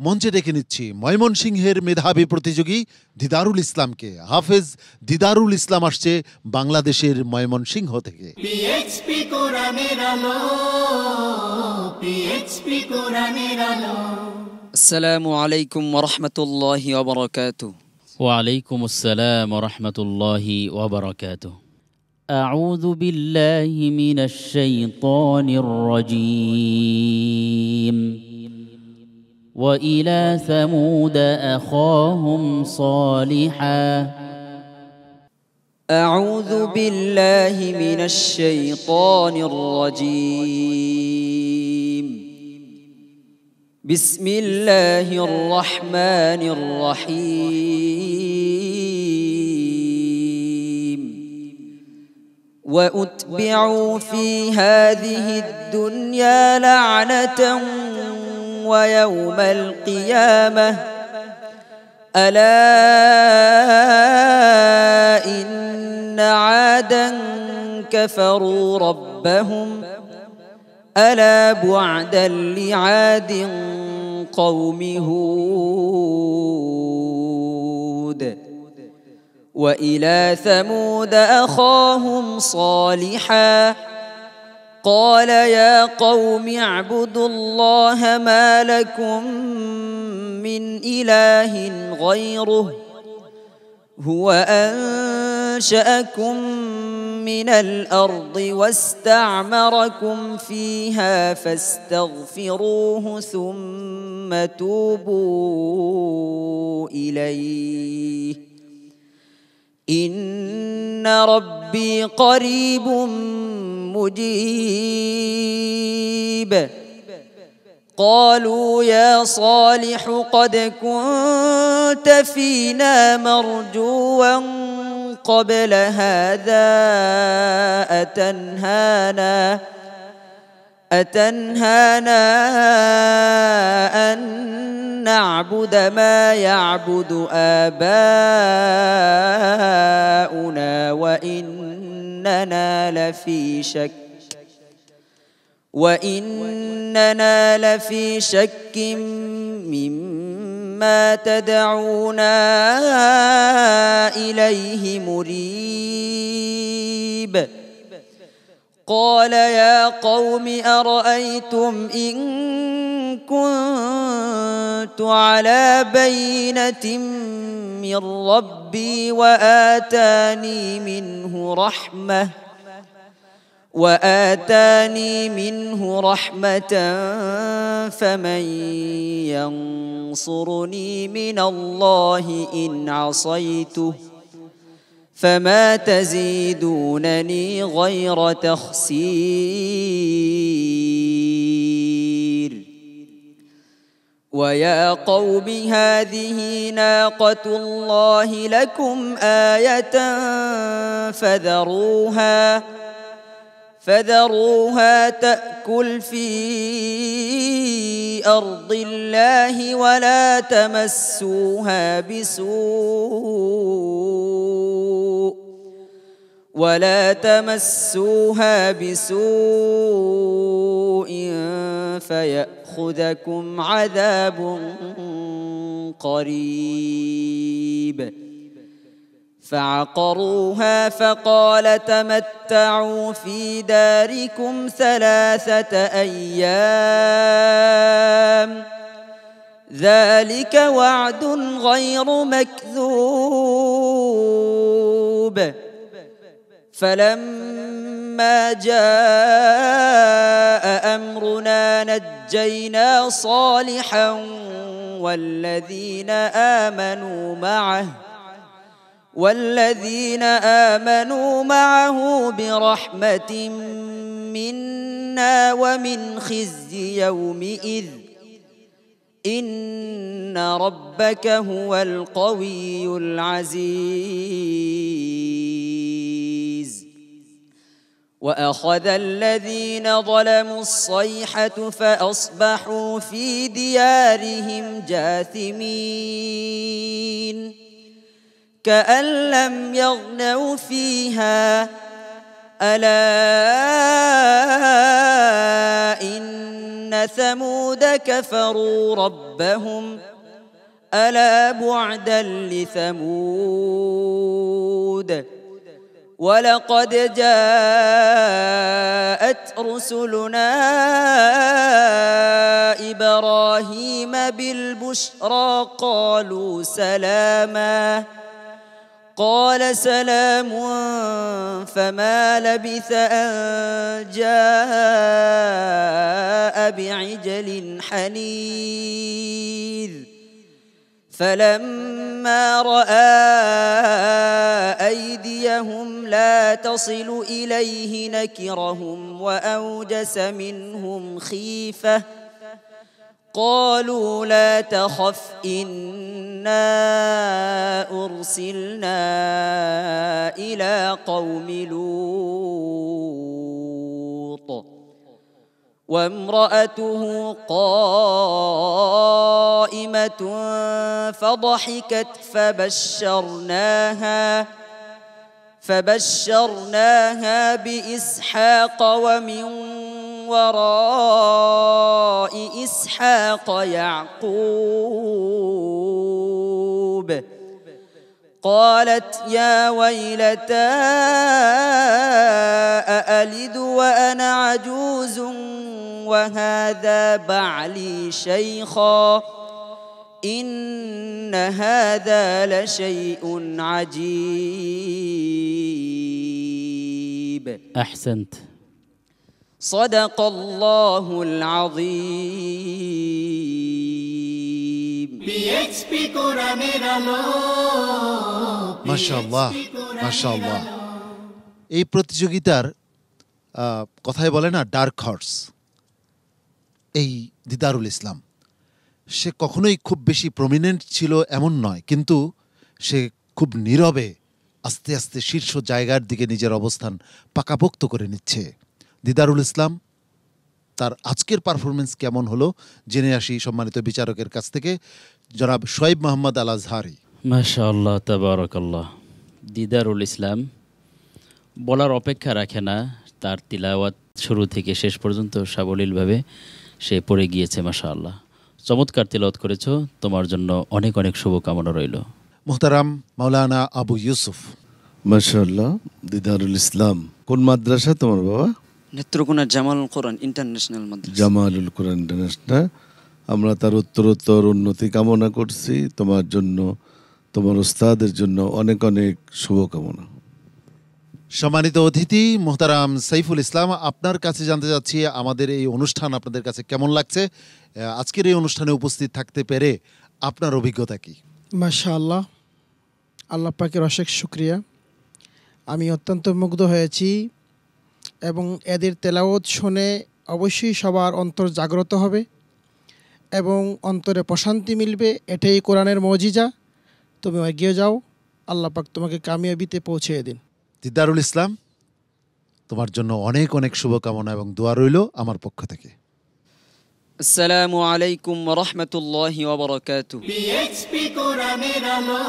মঞ্চে ডেকে নিচ্ছি ময়মনসিংহের মেধাবী প্রতিযোগী দিদারুল ইসলামকে। হাফেজ দিদারুল ইসলাম আসছে বাংলাদেশের ময়মনসিংহ থেকে। পিএইচপি কোরআনের আলো, পিএইচপি কোরআনের আলো। আসসালামু আলাইকুম ওয়া রাহমাতুল্লাহি ওয়া বারাকাতুহু। ওয়া আলাইকুম আসসালাম ওয়া রাহমাতুল্লাহি ওয়া বারাকাতুহু। আউযু বিল্লাহি মিনাশ শাইতানির রাজীম। وإلى ثمود أخاهم صالحا. أعوذ بالله من الشيطان الرجيم. بسم الله الرحمن الرحيم. وأتبعوا في هذه الدنيا لعنة ويوم القيامة ألا إن عادا كفروا ربهم ألا بعدا لعاد قوم هود. وإلى ثمود أخاهم صالحا قال يا قوم اعبدوا الله ما لكم من إله غيره هو أنشأكم من الأرض واستعمركم فيها فاستغفروه ثم توبوا إليه إن ربي قريب مجيب. قالوا يا صالح قد كنت فينا مرجوا قبل هذا أتنهانا أن نعبد ما يعبد آباؤنا وإننا لفي شك مما تدعونا إليه مريب. قال يا قوم أرأيتم إن كنت على بينة من ربي وآتاني منه رحمة فمن ينصرني من الله إن عصيته فما تزيدونني غير تخسير. ويا قوم هذه ناقة الله لكم آية فذروها تأكل في أرض الله ولا تمسوها بسوء فيأخذكم عذاب قريب. فعقروها فقال تمتعوا في داركم 3 أيام ذلك وعد غير مكذوب. فلما جاء أمرنا نجينا صالحا والذين آمنوا معه برحمة منا ومن خزي يومئذ إن ربك هو القوي العزيز. وأخذ الذين ظلموا الصيحة فأصبحوا في ديارهم جاثمين كأن لم يغنوا فيها ألا إن ثمود كفروا ربهم ألا بعدا لثمود ولقد جاءت رسلنا إبراهيم بالبشرى قالوا سلاما قال سلام فما لبث أن جاء بعجل حنيذ فلما رأى أيديهم لا تصل إليه نكرهم وأوجس منهم خيفة قالوا لا تخف إنا أرسلنا إلى قوم لوط وامرأته قائمة فضحكت فبشرناها بإسحاق ومن وراء إسحاق يعقوب قالت يا ويلتى أألد وأنا عجوز وهذا بعلي شيخا إن هذا لشيء عجيب أحسنت صدق الله العظيم PHP কোরআনের আলো মাশাআল্লাহ মাশাআল্লাহ। এই প্রতিযোগিতার কথায় বলে না ডার্ক হর্স, এই দিদারুল ইসলাম সে কখনোই খুব বেশি প্রমিনেন্ট ছিল এমন নয়, কিন্তু সে খুব নীরবে আস্তে আস্তে শীর্ষ জায়গার দিকে নিজের অবস্থান পাকাপোক্ত করে নিচ্ছে। দিদারুল ইসলাম তার আজকের পারফরমেন্স কেমন হলো জেনে আসি সম্মানিত বিচারকের কাছ থেকে, জনাব শোয়েব মোহাম্মদ আল আজহারি। মাশাআল্লাহ তাবারাকাল্লাহ। দিদারুল ইসলাম বলার অপেক্ষা রাখে না, তার তিলাওয়াত শুরু থেকে শেষ পর্যন্ত সাবলীলভাবে সে পড়ে গিয়েছে। মাশাআল্লাহ, চমৎকার তিলাওয়াত করেছো, তোমার জন্য অনেক অনেক শুভকামনা রইল। মুহতারাম মাওলানা আবু ইউসুফ। মাশাআল্লাহ। দিদারুল ইসলাম কোন মাদ্রাসা তোমার বাবা? নেত্রকোনা জামালুল কোরআন ইন্টারন্যাশনাল মাদ্রাসা। জামালুল কোরআন ইন্টারন্যাশনাল। আমরা তার উত্তরোত্তর উন্নতি কামনা করছি, তোমার জন্য তোমার ওস্তাদের জন্য অনেক অনেক শুভকামনা। সম্মানিত অতিথি মুহতারাম সাইফুল ইসলাম, আপনার কাছে জানতে চাচ্ছি আমাদের এই অনুষ্ঠান আপনাদের কাছে কেমন লাগছে? আজকের এই অনুষ্ঠানে উপস্থিত থাকতে পেরে আপনার অভিজ্ঞতা কি? মাশাআল্লাহ, আল্লাহ পাকের অশেষ শুকরিয়া। আমি অত্যন্ত মুগ্ধ হয়েছি এবং এদের তেলাওয়াত শুনে অবশ্যই সবার অন্তর জাগ্রত হবে এবং অন্তরে প্রশান্তি মিলবে। এটাই কোরআনের মজিজা। তুমি এগিয়ে যাও, আল্লাহ পাক তোমাকে কামিয়াবিতে পৌঁছে দিন। দিদারুল ইসলাম, তোমার জন্য অনেক অনেক শুভকামনা এবং দোয়া রইল আমার পক্ষ থেকে। আসসালামু আলাইকুম ওয়া রাহমাতুল্লাহি ওয়া বারাকাতুহু। PHP কোরআনের আলো